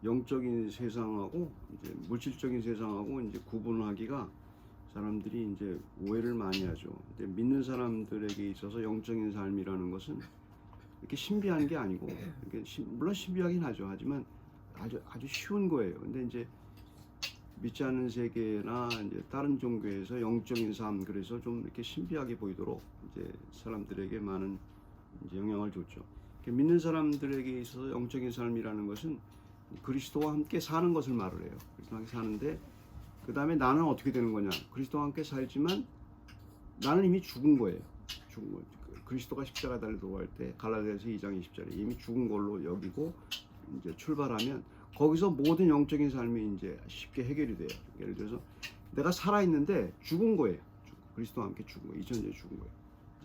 영적인 세상하고 이제 물질적인 세상하고 이제 구분하기가 사람들이 이제 오해를 많이 하죠. 근데 믿는 사람들에게 있어서 영적인 삶이라는 것은 이렇게 신비한 게 아니고, 물론 신비하긴 하죠. 하지만 아주 쉬운 거예요. 근데 이제 믿지 않는 세계나 이제 다른 종교에서 영적인 삶, 그래서 좀 이렇게 신비하게 보이도록 이제 사람들에게 많은 이제 영향을 줬죠. 믿는 사람들에게 있어서 영적인 삶이라는 것은 그리스도와 함께 사는 것을 말을 해요. 그리스도와 함께 사는데, 그 다음에 나는 어떻게 되는 거냐? 그리스도와 함께 살지만 나는 이미 죽은 거예요. 죽은 거. 그리스도가 십자가 달려 들어갈 때 갈라디아서 2장 20절에 이미 죽은 걸로 여기고 이제 출발하면 거기서 모든 영적인 삶이 이제 쉽게 해결이 돼요. 예를 들어서 내가 살아 있는데 죽은 거예요. 그리스도와 함께 죽은 거예요. 2000년에 죽은 거예요.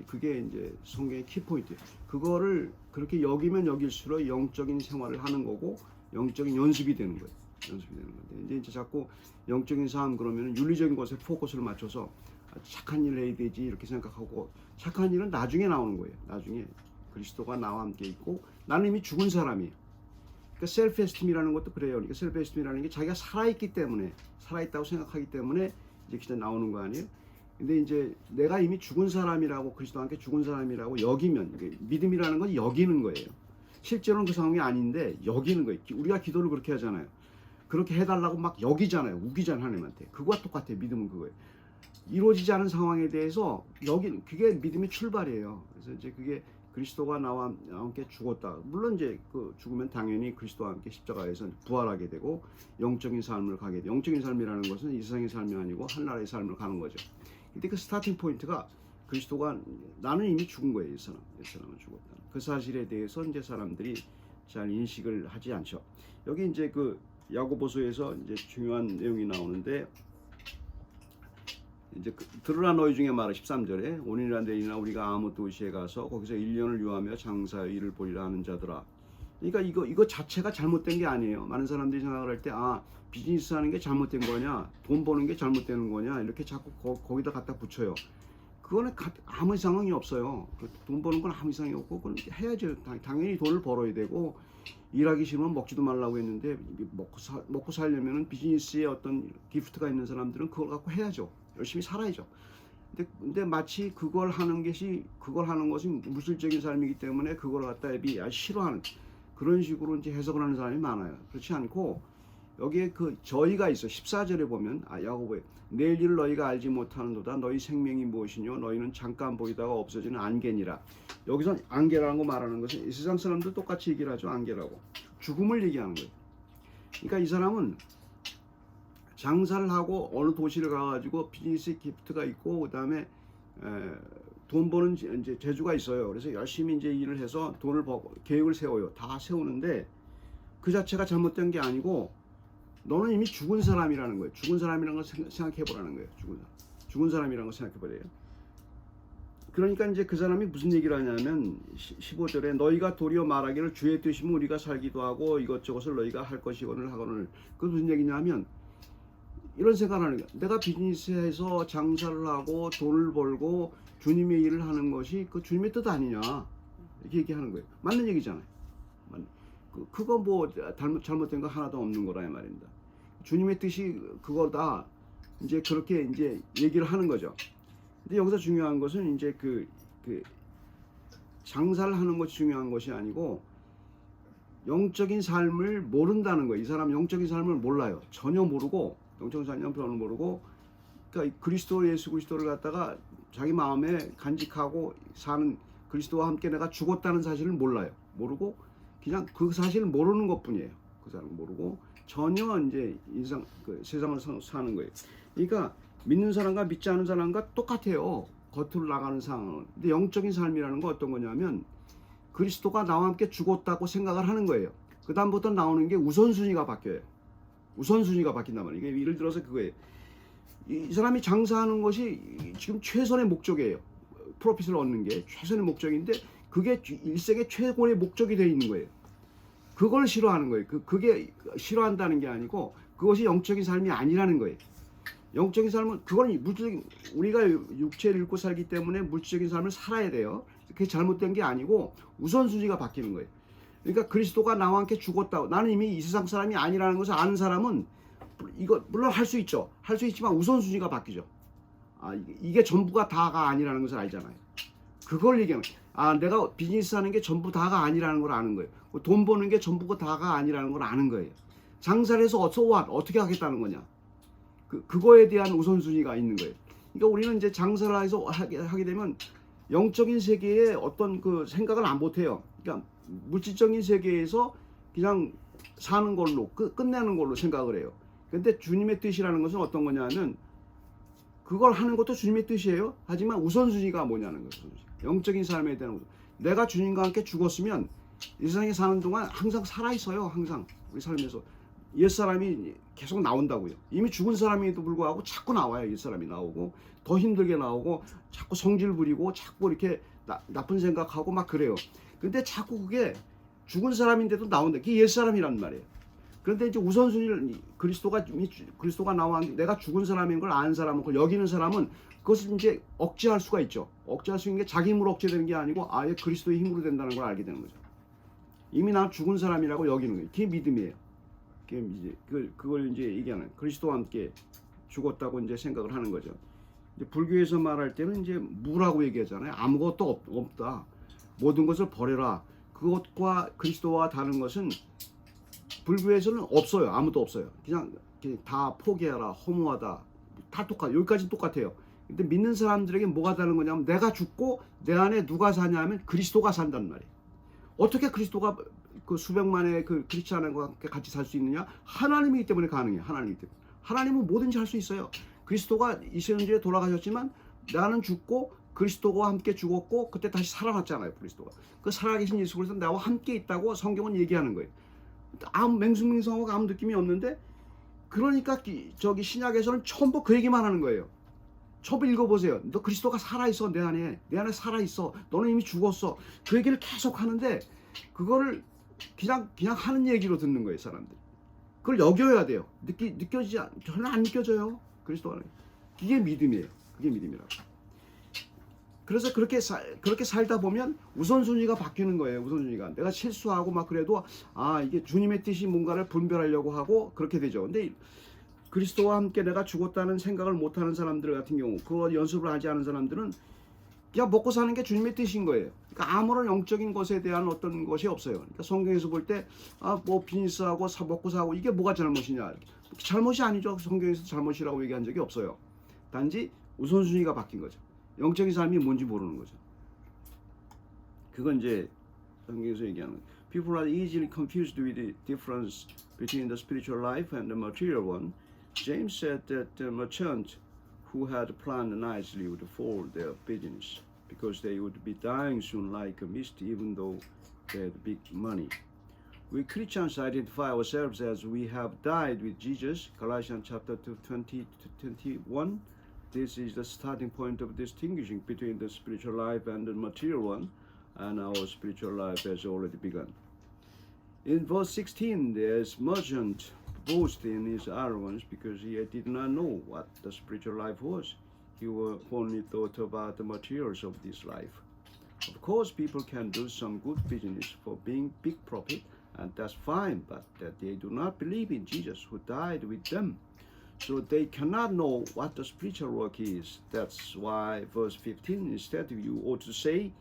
그게 이제 성경의 키포인트예요. 그거를 그렇게 여기면 여길수록 영적인 생활을 하는 거고 영적인 연습이 되는 거예요. 연습이 되는 건데 이제 자꾸 영적인 삶 그러면 윤리적인 것에 포커스를 맞춰서 착한 일을 해야 되지 이렇게 생각하고, 착한 일은 나중에 나오는 거예요. 나중에 그리스도가 나와 함께 있고 나는 이미 죽은 사람이에요. 그러니까 셀프 에스팀이라는 것도 그래요. 그러니까 셀프 에스팀이라는 게 자기가 살아있기 때문에, 살아있다고 생각하기 때문에 이제 기대 나오는 거 아니에요. 근데 이제 내가 이미 죽은 사람이라고, 그리스도와 함께 죽은 사람이라고 여기면, 믿음이라는 건 여기는 거예요. 실제로는 그 상황이 아닌데 여기는 거예요. 우리가 기도를 그렇게 하잖아요. 그렇게 해달라고 막 여기잖아요. 우기잖아요, 하나님한테. 그거와 똑같아요. 믿음은 그거예요. 이루어지지 않은 상황에 대해서 여기, 그게 믿음의 출발이에요. 그래서 이제 그게 그리스도가 나와 함께 죽었다. 물론 이제 그 죽으면 당연히 그리스도와 함께 십자가에서 부활하게 되고 영적인 삶을 가게 돼. 영적인 삶이라는 것은 이 세상의 삶이 아니고 하나님의 삶을 가는 거죠. 근데 그 스타팅 포인트가 그리스도가, 나는 이미 죽은 거예요. 이 사람은 죽었다. 그 사실에 대해서 이제 사람들이 잘 인식을 하지 않죠. 여기 이제 그 야고보서에서 이제 중요한 내용이 나오는데, 이제 들으라 너희 중에 말하 13절에 오늘이나 내일이나 우리가 아무 도시에 가서 거기서 1년을 유하며 장사의 일을 보리라 하는 자들아. 그러니까 이거 자체가 잘못된 게 아니에요. 많은 사람들이 생각을 할 때 비즈니스 하는 게 잘못된 거냐, 돈 버는 게 잘못되는 거냐 이렇게 자꾸 거기다 갖다 붙여요. 그거는 아무 이상이 없어요. 돈 버는 건 아무 이상이 없고 그건 해야죠. 당연히 돈을 벌어야 되고, 일하기 싫으면 먹지도 말라고 했는데 먹고 살려면은 비즈니스에 어떤 기프트가 있는 사람들은 그걸 갖고 해야죠. 열심히 살아야죠. 근데 마치 그걸 하는 것이 무술적인 삶이기 때문에 그걸 갖다 싫어하는 그런 식으로 이제 해석을 하는 사람이 많아요. 그렇지 않고 여기에 그 저희가 있어. 14절에 보면 야고보에 내일 일을 너희가 알지 못하는도다. 너희 생명이 무엇이뇨? 너희는 잠깐 보이다가 없어지는 안개니라. 여기서 안개라는 거 말하는 것은 이 세상 사람들 똑같이 얘기를 하죠. 안개라고. 죽음을 얘기하는 거예요. 그러니까 이 사람은 장사를 하고 어느 도시를 가가지고 비즈니스 기프트가 있고 그다음에 돈 버는 이제 재주가 있어요. 그래서 열심히 이제 일을 해서 돈을 벌고 계획을 세워요. 다 세우는데 그 자체가 잘못된 게 아니고 너는 이미 죽은 사람이라는 거예요. 죽은 사람이라는 걸 생각해 보라는 거예요. 죽은 사람이라는 걸 생각해 보래요. 그러니까 이제 그 사람이 무슨 얘기를 하냐면 15절에 너희가 도리어 말하기를 주의 뜻이면 우리가 살기도 하고 이것저것을 너희가 할 것이거늘 하거늘. 그 무슨 얘기냐면 이런 생각을 하는 거야. 내가 비즈니스에서 장사를 하고 돈을 벌고 주님의 일을 하는 것이 그 주님의 뜻 아니냐 이렇게 얘기하는 거예요. 맞는 얘기잖아요. 그거 뭐 잘못된 거 하나도 없는 거라 이 말입니다. 주님의 뜻이 그거다. 이제 그렇게 이제 얘기를 하는 거죠. 근데 여기서 중요한 것은 이제 그 장사를 하는 것이 중요한 것이 아니고 영적인 삶을 모른다는 거예요. 이 사람 영적인 삶을 몰라요. 전혀 모르고, 영적인 삶을 전혀 모르고, 그러니까 예수 그리스도를 갖다가 자기 마음에 간직하고 사는, 그리스도와 함께 내가 죽었다는 사실을 몰라요. 모르고 그냥 그 사실을 모르는 것뿐이에요. 그 사람 모르고 전혀 이제 세상을 사는 거예요. 그러니까 믿는 사람과 믿지 않은 사람과 똑같아요. 겉으로 나가는 상황은. 근데 영적인 삶이라는 건 어떤 거냐면 그리스도가 나와 함께 죽었다고 생각을 하는 거예요. 그 다음부터 나오는 게 우선순위가 바뀌어요. 우선순위가 바뀐단 말이에요. 이게 예를 들어서 그거예요. 이 사람이 장사하는 것이 지금 최선의 목적이에요. 프로핏을 얻는 게 최선의 목적인데 그게 일생의 최고의 목적이 되어 있는 거예요. 그걸 싫어하는 거예요. 그게 싫어한다는 게 아니고 그것이 영적인 삶이 아니라는 거예요. 영적인 삶은 그건 물질적인, 우리가 육체를 잃고 살기 때문에 물질적인 삶을 살아야 돼요. 그게 잘못된 게 아니고 우선순위가 바뀌는 거예요. 그러니까 그리스도가 나와 함께 죽었다고, 나는 이미 이 세상 사람이 아니라는 것을 아는 사람은 이거 물론 할 수 있죠. 할 수 있지만 우선순위가 바뀌죠. 이게 전부가 다가 아니라는 것을 알잖아요. 그걸 얘기하는 거예요. 내가 비즈니스 하는 게 전부 다가 아니라는 걸 아는 거예요. 돈 버는 게 전부가 다가 아니라는 걸 아는 거예요. 장사를 해서 어떻게 하겠다는 거냐. 그거에 대한 우선순위가 있는 거예요. 그러니까 우리는 이제 장사를 해서 하게 되면 영적인 세계에 어떤 그 생각을 안 못해요. 그러니까 물질적인 세계에서 그냥 사는 걸로 끝내는 걸로 생각을 해요. 근데 주님의 뜻이라는 것은 어떤 거냐면 그걸 하는 것도 주님의 뜻이에요. 하지만 우선순위가 뭐냐는 거죠. 영적인 삶에 대한 내가 주님과 함께 죽었으면 이 세상에 사는 동안 항상 살아있어요. 항상 우리 삶에서 옛사람이 계속 나온다고요. 이미 죽은 사람에도 불구하고 자꾸 나와요. 옛사람이 나오고 더 힘들게 나오고 자꾸 성질 부리고 자꾸 이렇게 나쁜 생각하고 막 그래요. 근데 자꾸 그게 죽은 사람인데도 나온다. 그게 옛사람이란 말이에요. 그런데 이제 우선순위를 그리스도가 나와 내가 죽은 사람인 걸 아는 사람은 그걸 여기는 사람은 그것을 이제 억제할 수가 있죠. 억제할 수 있는 게 자기 힘으로 억제되는 게 아니고 아예 그리스도의 힘으로 된다는 걸 알게 되는 거죠. 이미 난 죽은 사람이라고 여기는 거예요. 그게 믿음이에요. 그게 이제 그걸 이제 얘기하는 그리스도와 함께 죽었다고 이제 생각을 하는 거죠. 이제 불교에서 말할 때는 이제 무라고 얘기하잖아요. 아무것도 없다. 모든 것을 버려라. 그것과 그리스도와 다른 것은 불교에서는 없어요. 아무도 없어요. 그냥 다 포기하라. 허무하다. 다 여기까지는 똑같아요. 근데 믿는 사람들에게 뭐가 다른 거냐면 내가 죽고 내 안에 누가 사냐면 그리스도가 산단 말이에요. 어떻게 그리스도가 그 수백만의 그 크리스찬과 함께 같이 살 수 있느냐? 하나님이기 때문에 가능해요. 하나님이기 때문에. 하나님은 뭐든지 할 수 있어요. 그리스도가 이세운주에 돌아가셨지만 나는 죽고 그리스도와 함께 죽었고 그때 다시 살아났잖아요. 그리스도가. 그 살아계신 예수 그리스도 나와 함께 있다고 성경은 얘기하는 거예요. 아무 맹숭맹숭하고 아무 느낌이 없는데 그러니까 저기 신약에서는 전부 그 얘기만 하는 거예요. 전부 읽어보세요. 너 그리스도가 살아있어. 내 안에 살아있어. 너는 이미 죽었어. 그 얘기를 계속 하는데 그거를 그냥 하는 얘기로 듣는 거예요. 사람들. 그걸 여겨야 돼요. 전혀 안 느껴져요. 그리스도가. 그게 믿음이에요. 그게 믿음이라고. 그래서 그렇게 살다 보면 우선순위가 바뀌는 거예요. 우선순위가. 내가 실수하고 막 그래도 이게 주님의 뜻이 뭔가를 분별하려고 하고 그렇게 되죠. 근데 그리스도와 함께 내가 죽었다는 생각을 못하는 사람들 같은 경우, 그거 연습을 하지 않은 사람들은 그냥 먹고 사는 게 주님의 뜻인 거예요. 그러니까 아무런 영적인 것에 대한 어떤 것이 없어요. 그러니까 성경에서 볼 때 뭐 비즈니스하고 먹고 사고 이게 뭐가 잘못이냐? 잘못이 아니죠. 성경에서 잘못이라고 얘기한 적이 없어요. 단지 우선순위가 바뀐 거죠. 영적인 삶이 뭔지 모르는 거죠. 그건 이제 성경에서 얘기하는 거예요. People are easily confused with the difference between the spiritual life and the material one. James said that the merchant who had planned nicely would fold their business because they would be dying soon like a mist even though they had big money. We Christians identify ourselves as we have died with Jesus, Galatians chapter 20-21. This is the starting point of distinguishing between the spiritual life and the material one, and our spiritual life has already begun. In verse 16, there's merchant boast in his arrogance because he did not know what the spiritual life was. He only thought about the materials of this life. Of course, people can do some good business for being big profit, and that's fine, but that they do not believe in Jesus who died with them. So they cannot know what the spiritual work is. That's why verse 15, instead you ought to say,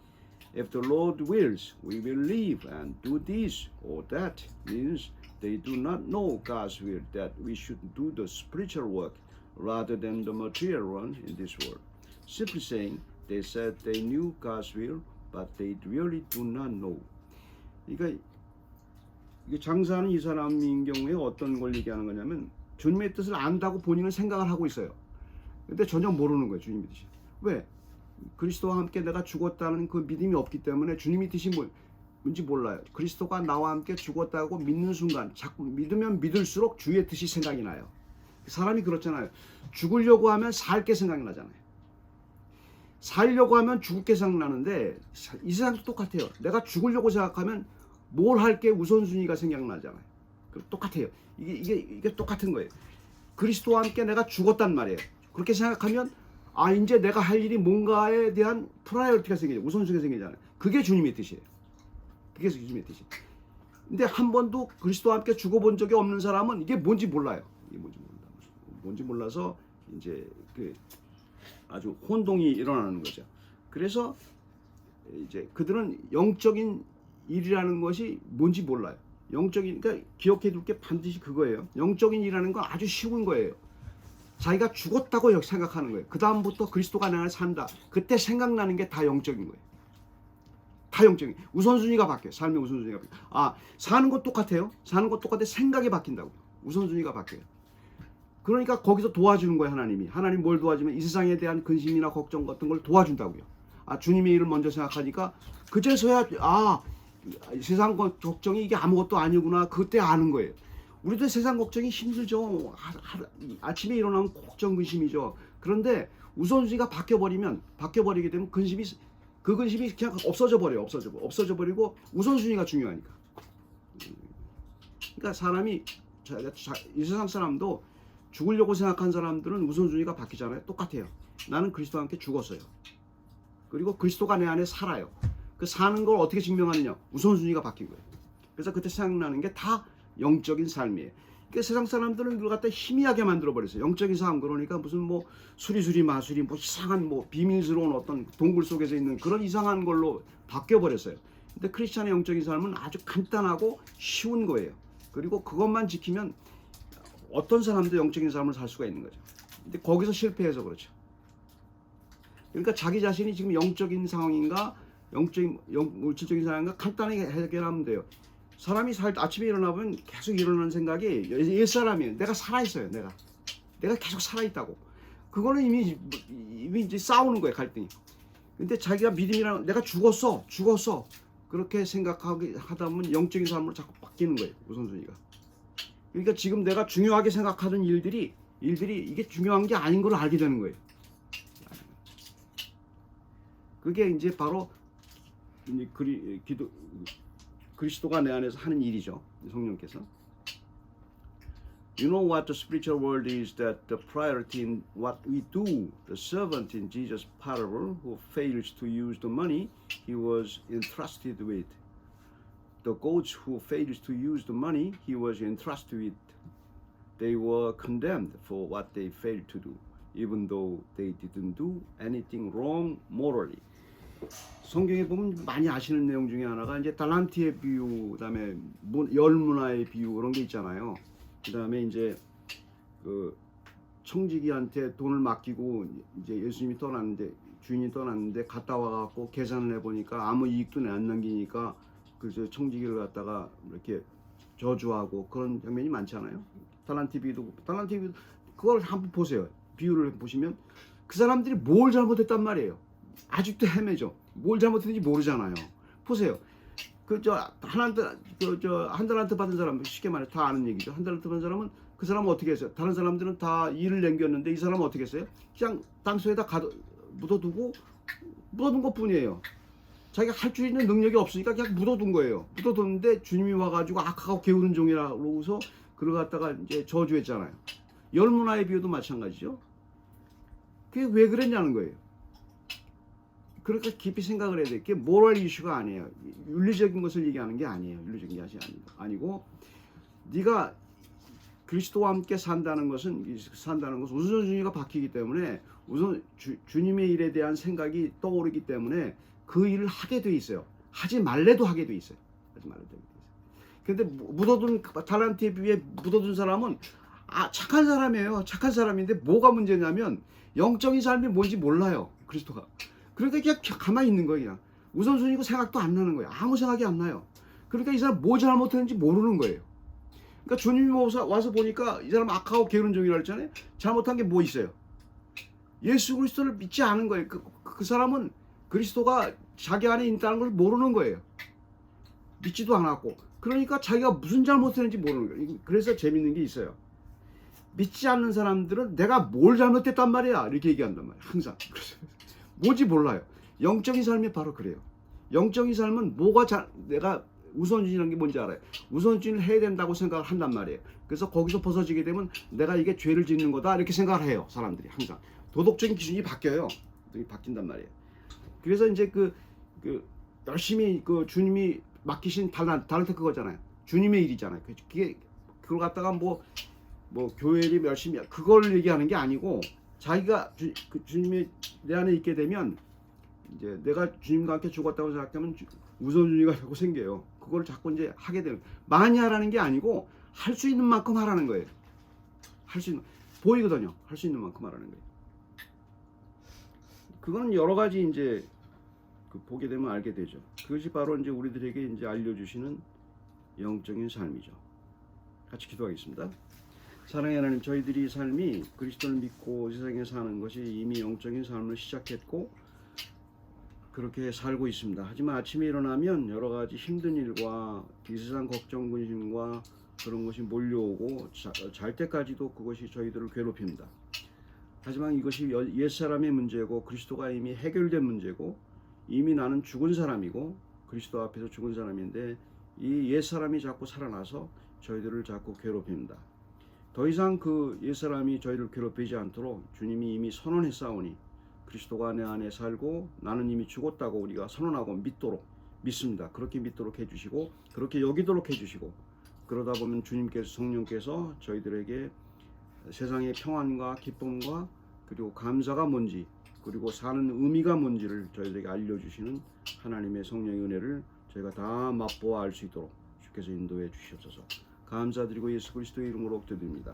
if the Lord wills, we will live and do this or that. Means they do not know God's will, that we should do the spiritual work rather than the material one in this world. Simply saying, they said they knew God's will, but they really do not know. 그러니까 이게 장사하는 이 사람인 경우에 어떤 걸 얘기하는 거냐면 주님의 뜻을 안다고 본인은 생각을 하고 있어요. 근데 전혀 모르는 거예요. 주님의 뜻이. 왜? 그리스도와 함께 내가 죽었다는 그 믿음이 없기 때문에 주님의 뜻이 뭔지 몰라요. 그리스도가 나와 함께 죽었다고 믿는 순간 자꾸 믿으면 믿을수록 주의 뜻이 생각이 나요. 사람이 그렇잖아요. 죽으려고 하면 살 게 생각이 나잖아요. 살려고 하면 죽을 게 생각나는데 이 세상도 똑같아요. 내가 죽으려고 생각하면 뭘 할 게 우선순위가 생각나잖아요. 똑같아요. 이게 똑같은 거예요. 그리스도와 함께 내가 죽었단 말이에요. 그렇게 생각하면 이제 내가 할 일이 뭔가에 대한 프라이어리티가 생기죠. 우선순위가 생기잖아요. 그게 주님의 뜻이에요. 그게 주님의 뜻이에요. 근데 한 번도 그리스도와 함께 죽어본 적이 없는 사람은 이게 뭔지 몰라요. 이게 뭔지 몰라서 이제 그 아주 혼동이 일어나는 거죠. 그래서 이제 그들은 영적인 일이라는 것이 뭔지 몰라요. 영적인, 그러니까 기억해 둘 게 반드시 그거예요. 영적인 일이라는 건 아주 쉬운 거예요. 자기가 죽었다고 생각하는 거예요. 그 다음부터 그리스도가 내 안에 산다. 그때 생각나는 게 다 영적인 거예요. 다 영적인. 우선순위가 바뀌어요. 삶의 우선순위가 바뀌어요. 아, 사는 것 똑같아요. 사는 것 똑같아. 생각이 바뀐다고. 우선순위가 바뀌어요. 그러니까 거기서 도와주는 거예요. 하나님이. 하나님 뭘 도와주면 이 세상에 대한 근심이나 걱정 같은 걸 도와준다고요. 아, 주님의 일을 먼저 생각하니까 그제서야 세상 걱정이 이게 아무것도 아니구나. 그때 아는 거예요. 우리도 세상 걱정이 힘들죠. 아침에 일어나면 걱정 근심이죠. 그런데 우선순위가 바뀌어버리게 되면 그 근심이 그냥 없어져 버리고 우선순위가 중요하니까. 그러니까 사람이 이 세상 사람도 죽으려고 생각한 사람들은 우선순위가 바뀌잖아요. 똑같아요. 나는 그리스도와 함께 죽었어요. 그리고 그리스도가 내 안에 살아요. 그 사는 걸 어떻게 증명하느냐? 우선순위가 바뀐 거예요. 그래서 그때 생각나는 게 다 영적인 삶이에요. 그러니까 세상 사람들은 그걸 갖다 희미하게 만들어 버렸어요. 영적인 삶 그러니까 무슨 뭐 수리수리 마수리 뭐 이상한 뭐 비밀스러운 어떤 동굴 속에서 있는 그런 이상한 걸로 바뀌어 버렸어요. 근데 크리스찬의 영적인 삶은 아주 간단하고 쉬운 거예요. 그리고 그것만 지키면 어떤 사람도 영적인 삶을 살 수가 있는 거죠. 근데 거기서 실패해서 그렇죠. 그러니까 자기 자신이 지금 영적인 상황인가 물질적인 상황인가 간단하게 해결하면 돼요. 사람이 아침에 일어나면 계속 일어나는 생각이 옛사람이에요. 내가 살아있어요. 내가 계속 살아있다고. 그거는 이미 이제 싸우는 거예요. 갈등이. 근데 자기가 믿음이랑 내가 죽었어 그렇게 하다 보면 영적인 삶으로 자꾸 바뀌는 거예요. 우선순위가. 그러니까 지금 내가 중요하게 생각하는 일들이 이게 중요한 게 아닌 걸 알게 되는 거예요. 그게 이제 바로 그리스도가 내 안에서 하는 일이죠. 성령께서. You know what the spiritual world is, that the priority in what we do. The servant in Jesus' parable who fails to use the money he was entrusted with. The goats who fails to use the money he was entrusted with. They were condemned for what they failed to do, even though they didn't do anything wrong morally. 성경에 보면 많이 아시는 내용 중에 하나가 이제 달란트의 비유, 그다음에 열문화의 비유 그런 게 있잖아요. 그다음에 이제 그 청지기한테 돈을 맡기고 이제 예수님이 주인이 떠났는데 갔다 와갖고 계산을 해보니까 아무 이익도 안 남기니까 그 청지기를 갖다가 이렇게 저주하고 그런 장면이 많잖아요. 달란트 비유도 그걸 한번 보세요. 비유를 보시면 그 사람들이 뭘 잘못했단 말이에요. 아직도 헤매죠. 뭘 잘못했는지 모르잖아요. 보세요. 한 달란트 받은 사람, 쉽게 말해 다 아는 얘기죠. 한 달란트 받은 사람은 그 사람은 어떻게 했어요? 다른 사람들은 다 일을 남겼는데 이 사람은 어떻게 했어요? 그냥 땅속에다 묻어둔 것 뿐이에요. 자기가 할 줄 있는 능력이 없으니까 그냥 묻어둔 거예요. 묻어뒀는데 주님이 와가지고 악하고 게으른 종이라고 해서 그걸 갖다가 이제 저주했잖아요. 열문화의 비유도 마찬가지죠. 그게 왜 그랬냐는 거예요. 그러니까 깊이 생각을 해야 될 게 모럴 이슈가 아니에요. 윤리적인 것을 얘기하는 게 아니에요. 윤리적인 것이 아니고 네가 그리스도와 함께 산다는 것은 우선순위가 바뀌기 때문에 우선 주님의 일에 대한 생각이 떠오르기 때문에 그 일을 하게 돼 있어요. 하지 말래도 하게 돼 있어요. 근데 묻어둔 달란트에 비해 묻어둔 사람은 착한 사람이에요. 착한 사람인데 뭐가 문제냐면 영적인 삶이 뭔지 몰라요. 그리스도가. 그러니까 그냥 가만히 있는 거예요. 그냥. 우선순위고 생각도 안 나는 거예요. 아무 생각이 안 나요. 그러니까 이 사람 뭐 잘못했는지 모르는 거예요. 그러니까 주님이 와서 보니까 이 사람 악하고 게으른 종이라고 했잖아요. 잘못한 게 뭐 있어요? 예수 그리스도를 믿지 않은 거예요. 그 사람은 그리스도가 자기 안에 있다는 걸 모르는 거예요. 믿지도 않았고. 그러니까 자기가 무슨 잘못했는지 모르는 거예요. 그래서 재밌는 게 있어요. 믿지 않는 사람들은 내가 뭘 잘못했단 말이야 이렇게 얘기한단 말이야. 항상. 뭔지 몰라요. 영적인 삶이 바로 그래요. 영적인 삶은 내가 우선순위라는 게 뭔지 알아요. 우선순위를 해야 된다고 생각을 한단 말이에요. 그래서 거기서 벗어지게 되면 내가 이게 죄를 짓는 거다 이렇게 생각을 해요. 사람들이 항상. 도덕적인 기준이 바뀌어요. 바뀐단 말이에요. 그래서 이제 열심히 주님이 맡기신 달란트 그거잖아요. 주님의 일이잖아요. 그걸 갖다가 뭐 교회 일 열심히 그걸 얘기하는 게 아니고 자기가 주님이 내 안에 있게 되면 이제 내가 주님과 함께 죽었다고 생각하면 우선순위가 자꾸 생겨요. 그걸 자꾸 이제 하게 되는 많이 하라는 게 아니고 할 수 있는 만큼 하라는 거예요. 할 수 있는 보이거든요. 할 수 있는 만큼 하라는 거예요. 그건 여러 가지 이제 보게 되면 알게 되죠. 그것이 바로 이제 우리들에게 이제 알려주시는 영적인 삶이죠. 같이 기도하겠습니다. 사랑의 하나님, 저희들이 삶이 그리스도를 믿고 세상에 사는 것이 이미 영적인 삶을 시작했고 그렇게 살고 있습니다. 하지만 아침에 일어나면 여러 가지 힘든 일과 이 세상 걱정 근심과 그런 것이 몰려오고 잘 때까지도 그것이 저희들을 괴롭힙니다. 하지만 이것이 옛사람의 문제고 그리스도가 이미 해결된 문제고 이미 나는 죽은 사람이고 그리스도 앞에서 죽은 사람인데 이 옛사람이 자꾸 살아나서 저희들을 자꾸 괴롭힙니다. 더 이상 그 옛사람이 저희를 괴롭히지 않도록 주님이 이미 선언했사오니 그리스도가 내 안에 살고 나는 이미 죽었다고 우리가 선언하고 믿습니다. 그렇게 믿도록 해주시고 그렇게 여기도록 해주시고 그러다 보면 주님께서 성령께서 저희들에게 세상의 평안과 기쁨과 그리고 감사가 뭔지 그리고 사는 의미가 뭔지를 저희들에게 알려주시는 하나님의 성령의 은혜를 저희가 다 맛보아 알 수 있도록 주께서 인도해 주시옵소서. 감사드리고 예수 그리스도의 이름으로 기도드립니다.